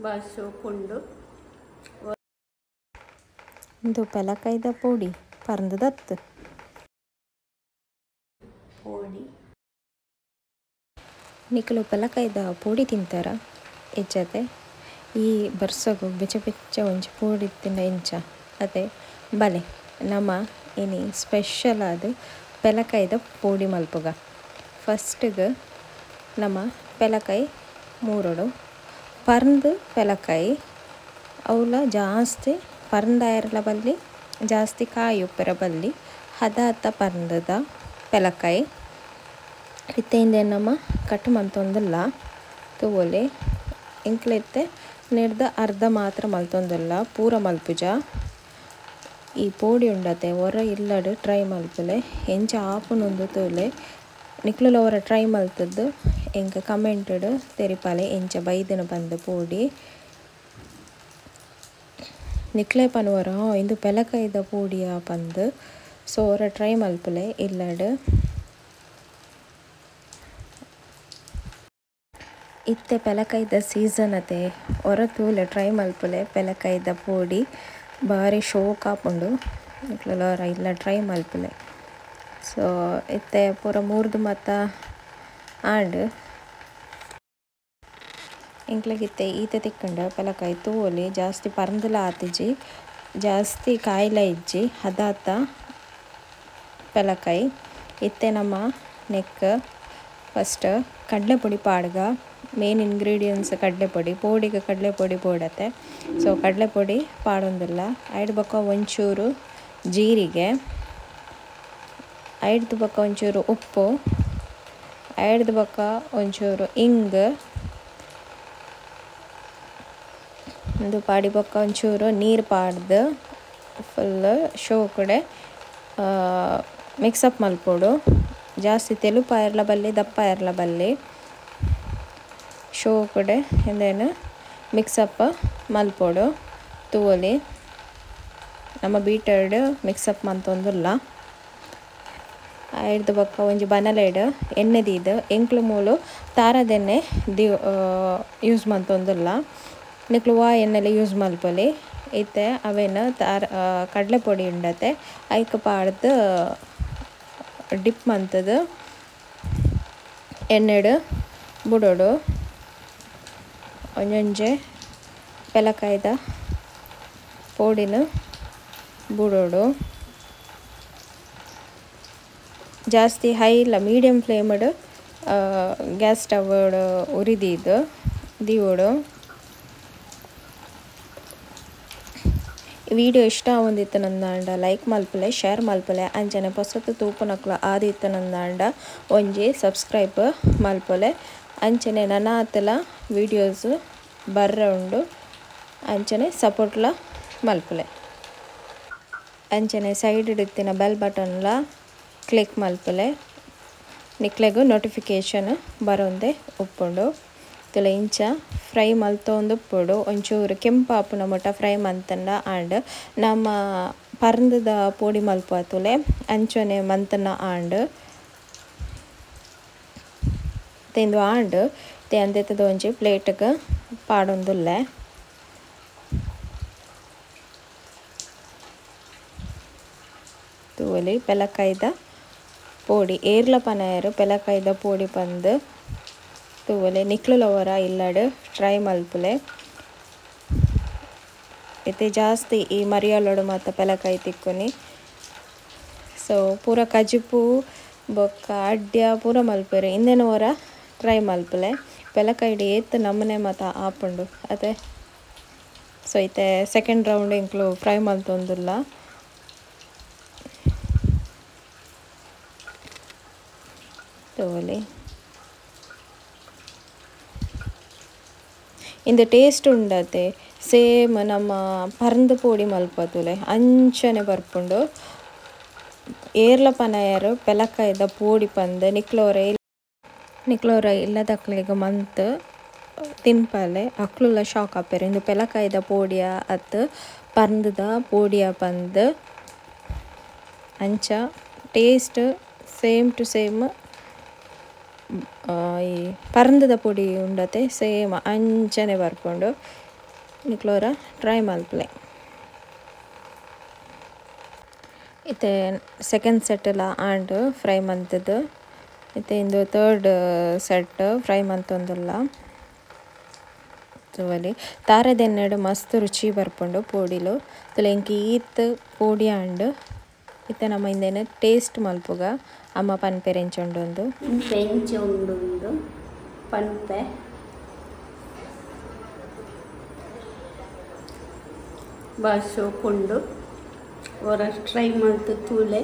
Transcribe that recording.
Boss ಕೊಂಡು ಇದು ಪೆಲಕಾಯ್ದ ಪೋಡಿ ಪರಂದದತ್ತು ಪೋಡಿ ನಿಕ್ಕಲು ಪೆಲಕಾಯ್ದ ಪೋಡಿ ತಿಂತಾರ ಹೆಚ್ಚತೆ ಈ ಬರ್ಸಗು ಬೆಚ್ಚ ಬೆಚ್ಚ ಒಂಚಿ ಪೋಡಿ ತಿಂದ ಇಂಚ ಅದೇ ಬಲೆ ನಮ್ಮ ಇನಿ ಸ್ಪೆಷಲ್ ಆದ ಪೆಲಕಾಯ್ದ ಪೋಡಿ ಮಲ್ಪುಗ ಫಸ್ಟಿಗೆ ನಮ್ಮ ಪೆಲಕಾಯಿ ಮೂರೋಡು ಪರ್ಂದು ಪೆಲಕಾಯಿ ಅವಳ ಜಾಸ್ತಿ ಪರಂದಾಯರ್ಲ ಬಲ್ಲಿ ಜಾಸ್ತಿ ಕಾಯಿ ಉಪ್ಪರ ಬಲ್ಲಿ ಹದ ಪರಂದದ ಪೆಲಕಾಯಿ ಇತ್ತೆಯಿಂದ ನಮ್ಮ ಕಟ್ ಮಂತೊಂದಿಲ್ಲ ತಗೋಲಿ ಇಂಕ್ಲೆತ್ತೆ ನೆಡ್ದ ಅರ್ಧ ಮಾತ್ರ ಮಲ್ತೊಂದಿಲ್ಲ ಪೂರ ಮಲ್ಪುಜ ಈ ಪೋಡಿ ಉಂಡತೆ ಹೊರ ಇಲ್ಲಡು ಟ್ರೈ ಮಲ್ಪಲೆ ಎಂಚ ಆಪುನೊಂದು ತೋಲೆ ನಿಕ್ಲುಲ ಅವರ ಟ್ರೈ ಮಲ್ತದ್ದು ಎಂಕ ಕಮೆಂಟೆಡ್ ತೆರಿಪಾಲೆ ಎಂಚ ಬೈದಿನ ಬಂದ ಪೋಡಿ ನಿಕ್ಲೆ ಪನುವರ ಇಂದು ಪೆಲಕಾಯ್ದ ಪೋಡಿಯ ಪಂದು ಸೊ ಅವರ ಟ್ರೈ ಮಲ್ಪಲೆ ಇಲ್ಲಡು ಇತ್ತೆ ಪೆಲಕಾಯ್ದ ಸೀಸನ್ ಅತೆ ಹೊರ ತೂಲೆ ಟ್ರೈ ಮಲ್ಪಲೆ ಪೆಲಕಾಯ್ದ ಪೋಡಿ ಭಾರಿ ಶೋಕ್ ಆಪುಂಡು ನಿಕ್ಲರ ಇಲ್ಲ ಟ್ರೈ ಮಲ್ಪಲೆ ಸೊ ಇತ್ತೆ ಪೂರ ಮೂರ್ದು ಮತ್ತ ಆಂಡ್ ಇಂಕ್ಲೆಗಿತ್ತೆ ಈತೆ ತಿಕ್ಕಂಡು ಪೆಲಕಾಯಿ ತೂವೊಲಿ ಜಾಸ್ತಿ ಪರಂದಲ ಆತಿಜಿ ಜಾಸ್ತಿ ಕಾಯಿಲ ಇಜ್ಜಿ ಹದಾತ ಪೆಲಕಾಯಿ ಇತ್ತೆ ನಮ್ಮ ನೆಕ್ ಫಸ್ಟ್ ಕಡಲೆಪುಡಿ ಪಾಡ್ಗ ಮೇನ್ ಇಂಗ್ರೀಡಿಯೆಂಟ್ಸ್ ಕಡಲೆಪುಡಿ ಪೋಡಿಗೆ ಕಡಲೆಪುಡಿ ಪೋಡತ್ತೆ ಸೊ ಕಡಲೆಪುಡಿ ಪಾಡೊಂದಿಲ್ಲ ಐದು ಬೊಕ್ಕ ಒಂಚೂರು ಜೀರಿಗೆ ಐದು ಬೊಕ್ಕ ಒಂಚೂರು ಉಪ್ಪು ಐದು ಬೊಕ್ಕ ಒಂಚೂರು ಇಂಗ್ ಒಂದು ಪಾಡಿ ಬೊಕ್ಕ ಒಂಚೂರು ನೀರು ಪಾಡ್ದು ಫುಲ್ ಶೋ ಕಡೆ ಮಿಕ್ಸಪ್ ಮಲ್ಪೋಡು ಜಾಸ್ತಿ ತೆಲುಪ ಇರ್ಲ ಬಲ್ಲಿ ದಪ್ಪ ಇರ್ಲ ಬಲ್ಲಿ ಶೋ ಕಡೆ ಎಂದೇನು ಮಿಕ್ಸಪ್ ಮಲ್ಪೋಡು ತೂವಲಿ ನಮ್ಮ ಬೀಟರ್ಡ್ ಮಿಕ್ಸಪ್ ಮಂತೊಂದಿಲ್ಲ ಐದು ಬೊಕ್ಕ ಒಂಜಿ ಬನಲೆಡ್ ಎಣ್ಣೆ ದೀದು ಎಂಕ್ಲು ಮೂಲು ತಾರದೆಣ್ಣೆ ಯೂಸ್ ಮಂತೊಂದಿಲ್ಲ ನಿಕ್ಲು ವಾ ಎಣ್ಣೆಲೆ ಯೂಸ್ ಮಲ್ಪೊಲಿ ಇತ್ತೆ ಅವೇನು ಕಡಲೆ ಪೊಡಿ ಉಂಡತೆ ಐಕ್ ಪಾಡ್ದು ಡಿಪ್ ಮಂತದು ಎಣ್ಣೆಡು ಬುಡೋಡು ಒಂಜೊಂಜೆ ಪೆಲಕಾಯ್ದ ಪೋಡಿನ ಬುಡೋಡು ಜಾಸ್ತಿ ಹೈ ಇಲ್ಲ ಮೀಡಿಯಮ್ ಫ್ಲೇಮಡ್ ಗ್ಯಾಸ್ ಸ್ಟವ್ ಉರಿದಿದ್ದು ದೀವೋಡು ವಿಡಿಯೋ ಇಷ್ಟ ಆವೊಂದಿತ್ತು ನಂದಾಂಡ ಲೈಕ್ ಮಲ್ಪಲೆ ಶೇರ್ ಮಲ್ಪಲೆ ಅಂಚನೆ ಹೊಸತು ತೂಪುನಕ್ಲ ಆದಿತ್ತು ನಂದಾಂಡ ಒಂಜಿ ಸಬ್ಸ್ಕ್ರೈಬ್ ಮಲ್ಪಲೆ ಅಂಚನೆ ನನ್ನ ಆತಲ ವೀಡಿಯೋಸ್ ಬರ್ರ ಉಂಡು ಅಂಚನೆ ಸಪೋರ್ಟ್ಲ ಮಲ್ಪಲೆ ಅಂಚನೆ ಸೈಡ್ ಇಡ್ತಿನ ಬೆಲ್ ಬಟನ್ಲ ಕ್ಲಿಕ್ ಮಲ್ಪಲೆ ನಿಕ್ಲೆಗೂ ನೋಟಿಫಿಕೇಷನ್ ಬರೋಂದೆ ಉಪ್ಪುಂಡು ತುಲ ಇಂಚ ಫ್ರೈ ಮಲ್ತೊಂದು ಉಪ್ಪುಡು ಒಂಚೂರು ಕೆಂಪಾಪುನ ಮೊಟ್ಟ ಫ್ರೈ ಮಂತಂಡ ಆಂಡ್ ನಮ್ಮ ಪರಂದದ ಪೋಡಿ ಮಲ್ಪ ತುಲೆ ಅಂಚನೆ ಮಂತನ ಆಂಡ್ ತೆಂದು ಆಂಡ್ ತೆ ಅಂದೆತ್ತದ ಒಂಜಿ ಪ್ಲೇಟ್ಗೆ ಪಾಡೊಂದುಲ್ಲೆ ತೂವಲಿ ಪೆಲಕಾಯ್ದ ಪೋಡಿ ಏರ್ಲ ಪನಯರು ಪೆಲಕಾಯ್ದ ಪೋಡಿ ಪಂದು ತೂವಲೆ ನಿಕ್ಲುಲವರ ಇಲ್ಲಡು ಟ್ರೈ ಮಲ್ಪುಲೆ ಇತ್ತೆ ಜಾಸ್ತಿ ಈ ಮರಿಯಾಲೋಡು ಮಾತ ಪೆಲಕಾಯಿ ತಿಕ್ಕೊನಿ ಸೊ ಪೂರ ಕಜಿಪು ಬೊಕ್ಕ ಅಡ್ಯ ಪೂರ ಮಲ್ಪೆರು ಇಂದೆನವರ ಟ್ರೈ ಮಲ್ಪುಲೆ ಪೆಲಕಾಯಿ ಏತ್ ನಮ್ಮನೆ ಮಾತ ಆಪುಂಡು ಅದೇ ಸೊ ಇತ್ತೆ ಸೆಕೆಂಡ್ ರೌಂಡ್ ಇಂಕ್ಲು ಫ್ರೈ ಮಲ್ತೊಂದುಲ್ಲ ತೋಲಿ ಇಂದು ಟೇಸ್ಟ್ ಉಂಡತೆ ಸೇಮ್ ನಮ್ಮ ಪರಂದ ಪೋಡಿ ಮಲ್ಪತುಲೆ ಅಂಚನೆ ಬರ್ಪುಂಡು ಏರ್ಲ ಪನಯರು ಪೆಲಕಾಯ್ದ ಪೋಡಿ ಪಂದ್ ನಿಕ್ಲೋರ ಇಲ್ಲದಕ್ಲೆಗ್ ಮಂತ್ ತಿನ್ಪಲೆ ಅಕ್ಲುಲ ಶಾಕ್ ಆಪೆರು ಇಂದು ಪೆಲಕಾಯ್ದ ಪೋಡಿಯ ಅತ್ ಪರಂದದ ಪೋಡಿಯ ಪಂದ್ ಅಂಚ ಟೇಸ್ಟ್ ಸೇಮ್ ಟು ಸೇಮ್ ಈ ಪರಂದದ ಪೊಡಿ ಉಂಡತೆ ಸೇಮ್ ಅಂಚನೆ ಬರ್ಕೊಂಡು ನಿಕ್ಲೋರ ಟ್ರೈ ಮಲ್ಪಲೆ. ಇತ್ತೆ ಸೆಕೆಂಡ್ ಸೆಟ್ ಎಲ್ಲ ಆಂಡ್ ಫ್ರೈ ಮಂತದ್ದು ಇತ್ತೆ ಇಂದು ಥರ್ಡ್ ಸೆಟ್ ಫ್ರೈ ಮಂತೊಂದುಲ್ಲ ತುವಲಿ ತಾರೆದೆನ್ನೆಡು ಮಸ್ತ್ ರುಚಿ ಬರ್ಪುಂಡು ಪೋಡಿಲು ತುಲೆ ಇಂಕಿ ಈತ್ ಪೋಡಿ ಆಂಡ್ ಇತ್ತೆ ನಮ್ಮ ಇಂದೇನು ಟೇಸ್ಟ್ ಮಲ್ಪುಗ ಅಮ್ಮ ಪನ್ಪೆರೆಂಚೊಂಡೊಂದು ಬೆಂಚ ಉಂಡು ಪನ್ಪೆ ಬಾಸು ಕೊಂಡು ಅವರ ಟ್ರೈ ಮಾಡ್ತು ತೂಲೆ